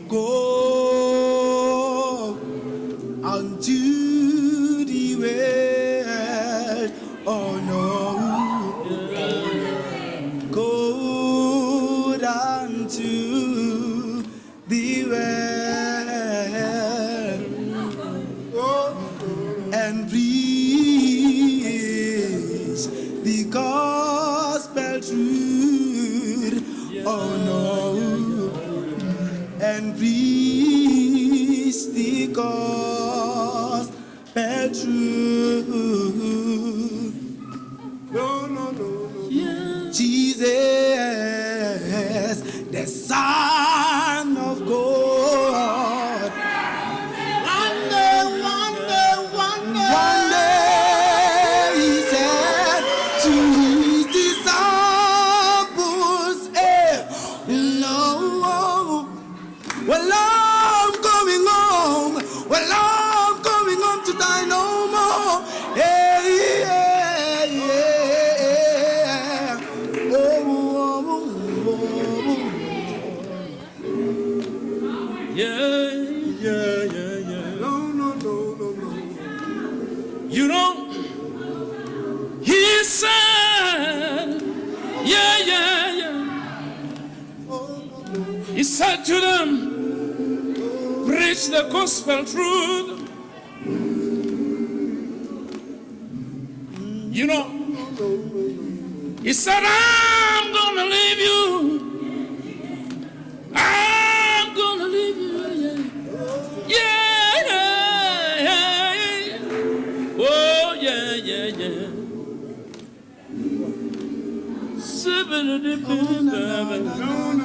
Go unto the world, oh no, go down to the world and preach the gospel truth, oh no, and preach the gospel truth. No, no, no, no. Yeah. Jesus, the Son of God. One day he said to his disciples, no, well, I'm coming home. Well, I'm coming home to die no more. Hey, yeah, yeah. Oh, oh, oh, oh. Yeah, yeah, yeah, yeah. No, no, no, no, no. You know, he said, yeah, yeah, yeah. He said to them, preach the gospel truth. You know, he said, I'm gonna leave you. I'm gonna leave you. Yeah, yeah, yeah, yeah. Oh, yeah, yeah, yeah. No, no,